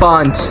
5،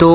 2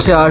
4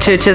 6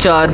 4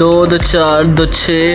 2 2 4 2 6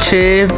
6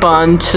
5